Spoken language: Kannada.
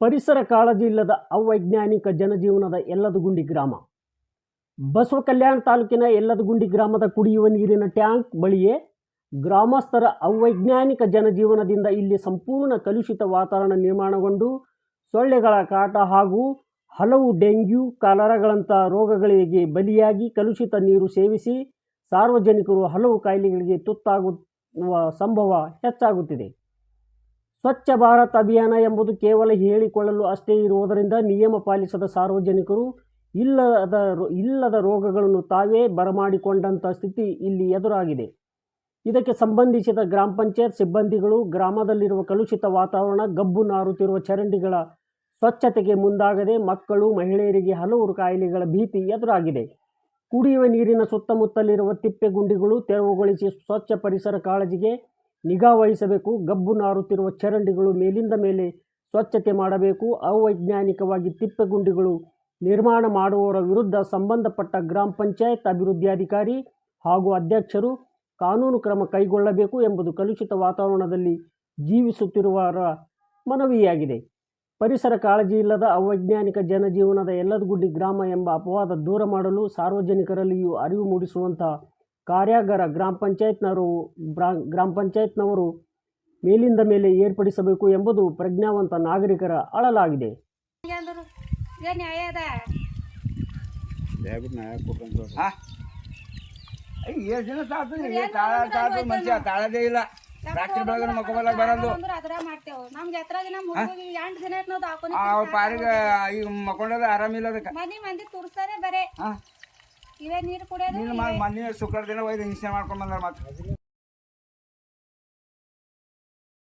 ಪರಿಸರ ಕಾಳಜಿ ಇಲ್ಲದ ಅವೈಜ್ಞಾನಿಕ ಜನಜೀವನದ ಯಲ್ಲದಗುಂಡಿ ಗ್ರಾಮ. ಬಸವ ಕಲ್ಯಾಣ ತಾಲೂಕಿನ ಯಲ್ಲದಗುಂಡಿ ಗ್ರಾಮದ ಕುಡಿಯುವ ನೀರಿನ ಟ್ಯಾಂಕ್ ಬಳಿಯೇ ಗ್ರಾಮಸ್ಥರ ಅವೈಜ್ಞಾನಿಕ ಜನಜೀವನದಿಂದ ಇಲ್ಲಿ ಸಂಪೂರ್ಣ ಕಲುಷಿತ ವಾತಾವರಣ ನಿರ್ಮಾಣಗೊಂಡು ಸೊಳ್ಳೆಗಳ ಕಾಟ ಹಾಗೂ ಹಲವು ಡೆಂಗ್ಯೂ, ಕಾಲರಾಗಳಂಥ ರೋಗಗಳಿಗೆ ಬಲಿಯಾಗಿ ಕಲುಷಿತ ನೀರು ಸೇವಿಸಿ ಸಾರ್ವಜನಿಕರು ಹಲವು ಕಾಯಿಲೆಗಳಿಗೆ ತುತ್ತಾಗುವ ಸಂಭವ ಹೆಚ್ಚಾಗುತ್ತಿದೆ. ಸ್ವಚ್ಛ ಭಾರತ್ ಅಭಿಯಾನ ಎಂಬುದು ಕೇವಲ ಹೇಳಿಕೊಳ್ಳಲು ಅಷ್ಟೇ ಇರುವುದರಿಂದ ನಿಯಮ ಪಾಲಿಸದ ಸಾರ್ವಜನಿಕರು ಇಲ್ಲದ ರೋಗಗಳನ್ನು ತಾವೇ ಬರಮಾಡಿಕೊಂಡಂಥ ಸ್ಥಿತಿ ಇಲ್ಲಿ ಎದುರಾಗಿದೆ. ಇದಕ್ಕೆ ಸಂಬಂಧಿಸಿದ ಗ್ರಾಮ ಪಂಚಾಯತ್ ಸಿಬ್ಬಂದಿಗಳು ಗ್ರಾಮದಲ್ಲಿರುವ ಕಲುಷಿತ ವಾತಾವರಣ, ಗಬ್ಬು ನಾರುತ್ತಿರುವ ಚರಂಡಿಗಳ ಸ್ವಚ್ಛತೆಗೆ ಮುಂದಾಗದೆ ಮಕ್ಕಳು, ಮಹಿಳೆಯರಿಗೆ ಹಲವು ಕಾಯಿಲೆಗಳ ಭೀತಿ ಎದುರಾಗಿದೆ. ಕುಡಿಯುವ ನೀರಿನ ಸುತ್ತಮುತ್ತಲಿರುವ ತಿಪ್ಪೆಗುಂಡಿಗಳು ತೆರವುಗೊಳಿಸಿ ಸ್ವಚ್ಛ ಪರಿಸರ ಕಾಳಜಿಗೆ ನಿಗಾ ವಹಿಸಬೇಕು. ಗಬ್ಬು ನಾರುತ್ತಿರುವ ಚರಂಡಿಗಳು ಮೇಲಿಂದ ಮೇಲೆ ಸ್ವಚ್ಛತೆ ಮಾಡಬೇಕು. ಅವೈಜ್ಞಾನಿಕವಾಗಿ ತಿಪ್ಪೆಗುಂಡಿಗಳು ನಿರ್ಮಾಣ ಮಾಡುವವರ ವಿರುದ್ಧ ಸಂಬಂಧಪಟ್ಟ ಗ್ರಾಮ ಪಂಚಾಯತ್ ಅಭಿವೃದ್ಧಿಯಾಧಿಕಾರಿ ಹಾಗೂ ಅಧ್ಯಕ್ಷರು ಕಾನೂನು ಕ್ರಮ ಕೈಗೊಳ್ಳಬೇಕು ಎಂಬುದು ಕಲುಷಿತ ವಾತಾವರಣದಲ್ಲಿ ಜೀವಿಸುತ್ತಿರುವವರ ಮನವಿಯಾಗಿದೆ. ಪರಿಸರ ಕಾಳಜಿ ಇಲ್ಲದ ಅವೈಜ್ಞಾನಿಕ ಜನಜೀವನದ ಯಲ್ಲದಗುಂಡಿ ಗ್ರಾಮ ಎಂಬ ಅಪವಾದ ದೂರ ಮಾಡಲು ಸಾರ್ವಜನಿಕರಲ್ಲಿಯೂ ಅರಿವು ಮೂಡಿಸುವಂತಹ ಕಾರ್ಯಾಗಾರ ಗ್ರಾಮ ಪಂಚಾಯತ್ನವರು ಮೇಲಿಂದ ಮೇಲೆ ಏರ್ಪಡಿಸಬೇಕು ಎಂಬುದು ಪ್ರಜ್ಞಾವಂತ ನಾಗರಿಕರ ಅಳಲಾಗಿದೆ. ತಾಳದೇ ಇಲ್ಲ ರಾತ್ರಿ ಬೆಳಗ್ಗೆ ಮಕ್ಕಳ ಬರೋದು ಪಾರಿಗೆ ಈಗ ಮಕ್ಕೊಂಡದ ಆರಾಮಿಲ್ಲ ಮಂದಿ ತುರ್ಸರೆ ಬರೇ ಇವೇ ನೀರು ಕುಡಿಯೋದು ಮೊನ್ನೆ ಶುಕ್ರವಾರ ದಿನ ಒಯ್ದು ಹಿಂಸೆ ಮಾಡ್ಕೊಂಡ್ ಬಂದಾರ ಮತ್ತೆ